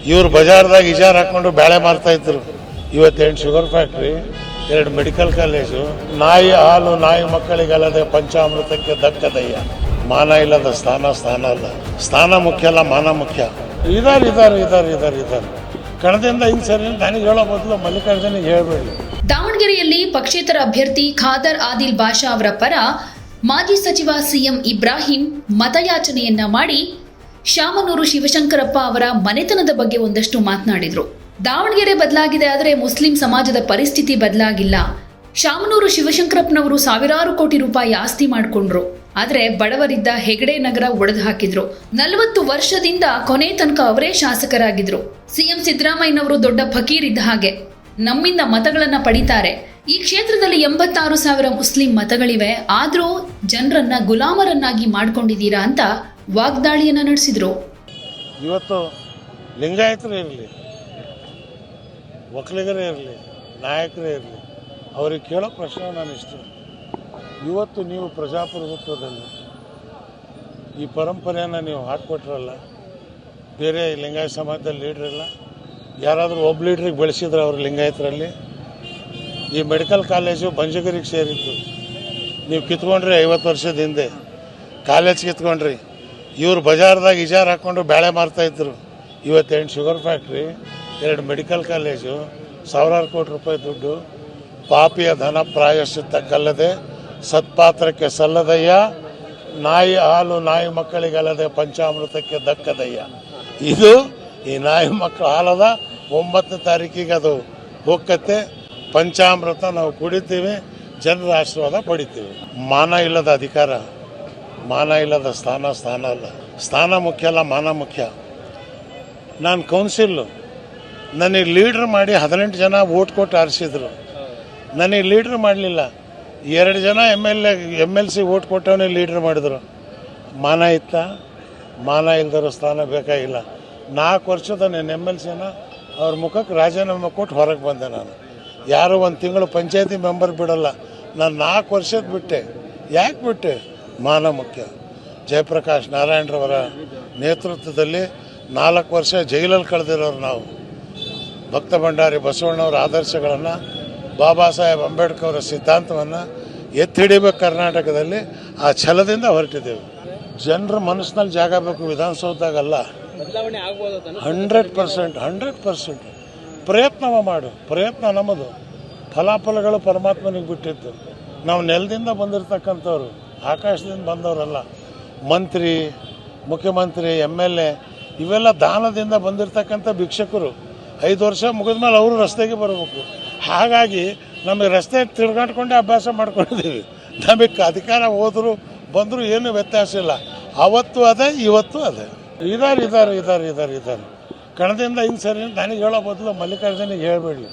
ಇವ್ರು ಬಜಾರ್ದಾಗ ಇಜಾರ್ ಹಾಕೊಂಡು ಬೇಳೆ ಮಾರ್ತಾ ಇದ್ರು. ಇವತ್ತೇನು ಶುಗರ್ ಫ್ಯಾಕ್ಟ್ರಿ, 2 ಮೆಡಿಕಲ್ ಕಾಲೇಜು, ನಾಯಿ ಹಾಲು ನಾಯಿ ಮಕ್ಕಳಿಗಲ್ಲದೆ ಪಂಚಾಮೃತಕ್ಕೆ ದಕ್ಕದಯ್ಯ. ಮಾನ ಇಲ್ಲದ ಸ್ಥಾನ ಅಲ್ಲ. ಸ್ಥಾನ ಮುಖ್ಯ ಅಲ್ಲ, ಮಾನ ಮುಖ್ಯ. ಇದಾರೆ ಕಣದಿಂದ ಹಿಂಗೆ ಸರಿ ನನಗೆ ಹೇಳೋ ಬದಲು ಮಲ್ಲಿಕಾರ್ಜುನಿಗೆ ಹೇಳಬೇಡಿ. ದಾವಣಗೆರೆಯಲ್ಲಿ ಪಕ್ಷೇತರ ಅಭ್ಯರ್ಥಿ ಖಾದರ್ ಆದಿಲ್ ಬಾಷಾ ಅವರ ಪರ ಮಾಜಿ ಸಚಿವ ಸಿಎಂ ಇಬ್ರಾಹಿಂ ಮತಯಾಚನೆಯನ್ನ ಮಾಡಿ ಶಾಮನೂರು ಶಿವಶಂಕರಪ್ಪ ಅವರ ಮನೆತನದ ಬಗ್ಗೆ ಒಂದಷ್ಟು ಮಾತನಾಡಿದ್ರು. ದಾವಣಗೆರೆ ಬದಲಾಗಿದೆ, ಆದರೆ ಮುಸ್ಲಿಂ ಸಮಾಜದ ಪರಿಸ್ಥಿತಿ ಬದಲಾಗಿಲ್ಲ. ಶಾಮನೂರು ಶಿವಶಂಕರಪ್ಪನವರು ಸಾವಿರಾರು ಕೋಟಿ ರೂಪಾಯಿ ಆಸ್ತಿ ಮಾಡಿಕೊಂಡ್ರು, ಆದರೆ ಬಡವರಿದ್ದ ಹೆಗಡೆ ನಗರ ಒಡೆದು ಹಾಕಿದ್ರು. 40 ವರ್ಷದಿಂದ ಕೊನೆ ತನಕ ಅವರೇ ಶಾಸಕರಾಗಿದ್ರು. ಸಿಎಂ ಸಿದ್ದರಾಮಯ್ಯನವರು ದೊಡ್ಡ ಫಕೀರ್ ಇದ್ದ ಹಾಗೆ, ನಮ್ಮಿಂದ ಮತಗಳನ್ನ ಪಡಿತಾರೆ. ಈ ಕ್ಷೇತ್ರದಲ್ಲಿ 86,000 ಮುಸ್ಲಿಂ ಮತಗಳಿವೆ, ಆದ್ರೂ ಜನರನ್ನ ಗುಲಾಮರನ್ನಾಗಿ ಮಾಡ್ಕೊಂಡಿದ್ದೀರಾ ಅಂತ ವಾಗ್ದಾಳಿಯನ್ನ ನಡೆಸಿದ್ರು. ಇವತ್ತು ಲಿಂಗಾಯತರೇ ಇರಲಿ, ಒಕ್ಕಲಿಗರೇ ಇರಲಿ, ನಾಯಕರೇ ಇರಲಿ, ಅವ್ರಿಗೆ ಕೇಳೋ ಪ್ರಶ್ನೆ ನಾನು ಇಷ್ಟ. ಇವತ್ತು ನೀವು ಪ್ರಜಾಪ್ರಭುತ್ವದಲ್ಲಿ ಈ ಪರಂಪರೆಯನ್ನು ನೀವು ಹಾಕ್ಕೊಟ್ರಲ್ಲ, ಬೇರೆ ಲಿಂಗಾಯತ ಸಮಾಜದಲ್ಲಿ ಲೀಡ್ರ್ ಇಲ್ಲ, ಯಾರಾದರೂ ಒಬ್ಬ ಲೀಡ್ರಿಗೆ ಬೆಳೆಸಿದ್ರೆ ಅವರು ಲಿಂಗಾಯತರಲ್ಲಿ. ಈ ಮೆಡಿಕಲ್ ಕಾಲೇಜು ಬಂಜಗರಿಗೆ ಸೇರಿದ್ದು, ನೀವು ಕಿತ್ಕೊಂಡ್ರಿ 50 ವರ್ಷದ ಹಿಂದೆ ಕಾಲೇಜ್ ಕಿತ್ಕೊಂಡ್ರಿ. ಇವ್ರು ಬಜಾರ್ದಾಗ ಇಜಾರ್ ಹಾಕ್ಕೊಂಡು ಬೇಳೆ ಮಾರ್ತಾಯಿದ್ರು. ಇವತ್ತೇನು ಶುಗರ್ ಫ್ಯಾಕ್ಟ್ರಿ, 2 ಮೆಡಿಕಲ್ ಕಾಲೇಜು, ಸಾವಿರಾರು ಕೋಟಿ ರೂಪಾಯಿ ದುಡ್ಡು. ಪಾಪಿಯ ಧನ ಪ್ರಾಯಶ್ಚಿತ್ತಕ್ಕಲ್ಲದೆ ಸತ್ಪಾತ್ರಕ್ಕೆ ಸಲ್ಲದಯ್ಯ. ನಾಯಿ ಹಾಲು ನಾಯಿ ಮಕ್ಕಳಿಗಲ್ಲದೆ ಪಂಚಾಮೃತಕ್ಕೆ ದಕ್ಕದಯ್ಯ. ಇದು ಈ ನಾಯಿ ಮಕ್ಕಳು ಹಾಲದ 9ನೇ ತಾರೀಕಿಗೆ ಅದು ಹೋಗತ್ತೆ. ಪಂಚಾಮೃತ ನಾವು ಕುಡಿತೀವಿ, ಜನರ ಆಶೀರ್ವಾದ ಪಡಿತೀವಿ. ಮಾನ ಇಲ್ಲದ ಅಧಿಕಾರ, ಮಾನ ಇಲ್ಲದ ಸ್ಥಾನ ಅಲ್ಲ. ಸ್ಥಾನ ಮುಖ್ಯ ಅಲ್ಲ, ಮಾನ ಮುಖ್ಯ. ನಾನು ಕೌನ್ಸಿಲ್ಲು, ನನಗೆ ಲೀಡ್ರ್ ಮಾಡಿ 18 ಜನ ವೋಟ್ ಕೊಟ್ಟು ಆರಿಸಿದ್ರು. ನನಗೆ ಲೀಡ್ರ್ ಮಾಡಲಿಲ್ಲ. 2 ಜನ MLC ವೋಟ್ ಕೊಟ್ಟವನೇ ಲೀಡ್ರ್ ಮಾಡಿದ್ರು. ಮಾನ ಇತ್ತ? ಮಾನ ಇಲ್ದಿರೋ ಸ್ಥಾನ ಬೇಕಾಗಿಲ್ಲ. 4 ವರ್ಷದ ನನ್ನ MLCನ ಅವ್ರ ಮುಖಕ್ಕೆ ರಾಜೀನಾಮೆ ಕೊಟ್ಟು ಹೊರಗೆ ಬಂದೆ. ನಾನು ಯಾರು 1 ತಿಂಗಳು ಪಂಚಾಯತಿ ಮೆಂಬರ್ ಬಿಡೋಲ್ಲ. ನಾನು 4 ವರ್ಷದ ಬಿಟ್ಟೆ. ಯಾಕೆ ಬಿಟ್ಟೆ? ಮಾನ ಮುಖ್ಯ. ಜಯಪ್ರಕಾಶ್ ನಾರಾಯಣರವರ ನೇತೃತ್ವದಲ್ಲಿ 4 ವರ್ಷ ಜೈಲಲ್ಲಿ ಕಳೆದಿರೋರು ನಾವು. ಭಕ್ತ ಭಂಡಾರಿ ಬಸವಣ್ಣವರ ಆದರ್ಶಗಳನ್ನು, ಬಾಬಾ ಸಾಹೇಬ್ ಅಂಬೇಡ್ಕರ್ ಅವರ ಸಿದ್ಧಾಂತವನ್ನು ಎತ್ತಿ ಹಿಡಿಬೇಕು ಕರ್ನಾಟಕದಲ್ಲಿ. ಆ ಛಲದಿಂದ ಹೊರಟಿದ್ದೇವೆ. ಜನರ ಮನಸ್ಸಿನಲ್ಲಿ ಜಾಗ ಬೇಕು, ವಿಧಾನಸೌಧದಾಗಲ್ಲ. 100% ಪ್ರಯತ್ನ ಮಾಡು. ಪ್ರಯತ್ನ ನಮ್ಮದು, ಫಲಾಫಲಗಳು ಪರಮಾತ್ಮನಿಗೆ ಬಿಟ್ಟಿದ್ದು. ನಾವು ನೆಲದಿಂದ ಬಂದಿರತಕ್ಕಂಥವ್ರು, ಆಕಾಶದಿಂದ ಬಂದವರಲ್ಲ. ಮಂತ್ರಿ, ಮುಖ್ಯಮಂತ್ರಿ, MLA ಇವೆಲ್ಲ ದಾನದಿಂದ ಬಂದಿರತಕ್ಕಂಥ ಭಿಕ್ಷಕರು. 5 ವರ್ಷ ಮುಗಿದ ಮೇಲೆ ಅವರು ರಸ್ತೆಗೆ ಬರಬೇಕು. ಹಾಗಾಗಿ ನಮಗೆ ರಸ್ತೆ ತಿರ್ಗಾಡ್ಕೊಂಡೇ ಅಭ್ಯಾಸ ಮಾಡ್ಕೊಂಡಿದ್ದೀವಿ. ನಮಗೆ ಅಧಿಕಾರ ಹೋದರೂ ಬಂದರೂ ಏನೂ ವ್ಯತ್ಯಾಸ ಇಲ್ಲ. ಅವತ್ತು ಅದೇ, ಇವತ್ತು ಅದೇ. ಇದಾರೆ ಕಣದಿಂದ ಹಿಂಗೆ ಸರಿ ನನಗೆ ಹೇಳೋ ಬದಲು ಮಲ್ಲಿಕಾರ್ಜುನಿಗೆ ಹೇಳಬೇಡಿ.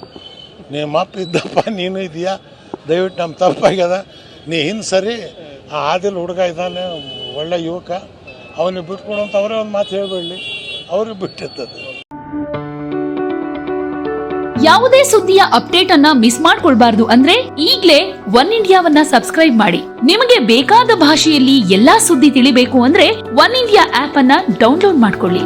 ನಿಮ್ಮ ಅಪ್ಪ ಇದ್ದಪ್ಪ, ನೀನು ಇದೆಯಾ, ದಯವಿಟ್ಟು ನಮ್ಮ ತಪ್ಪಾಗ್ಯದ, ನೀ ಹಿಂದೆ ಸರಿ. ಆ ಆದಿಲ್ ಹುಡುಗ ಇದ್ದಾನೆ, ಒಳ್ಳೆ ಯುವಕ, ಅವನಿಗೆ ಬಿಟ್ಕೊಡು ಅಂತ ಅವರೇ ಒಂದು ಮಾತು ಹೇಳಬೇಡಿ. ಅವ್ರಿಗೆ ಬಿಟ್ಟಿರ್ತದೆ. ಯಾವುದೇ ಸುದ್ದಿಯ ಅಪ್ಡೇಟ್ ಅನ್ನ ಮಿಸ್ ಮಾಡ್ಕೊಳ್ಬಾರ್ದು ಅಂದ್ರೆ ಈಗ್ಲೇ ಒನ್ ಇಂಡಿಯಾವನ್ನ ಸಬ್ಸ್ಕ್ರೈಬ್ ಮಾಡಿ. ನಿಮಗೆ ಬೇಕಾದ ಭಾಷೆಯಲ್ಲಿ ಎಲ್ಲಾ ಸುದ್ದಿ ತಿಳಿಬೇಕು ಅಂದ್ರೆ ಒನ್ ಇಂಡಿಯಾ ಆಪ್ ಅನ್ನ ಡೌನ್ಲೋಡ್ ಮಾಡ್ಕೊಳ್ಳಿ.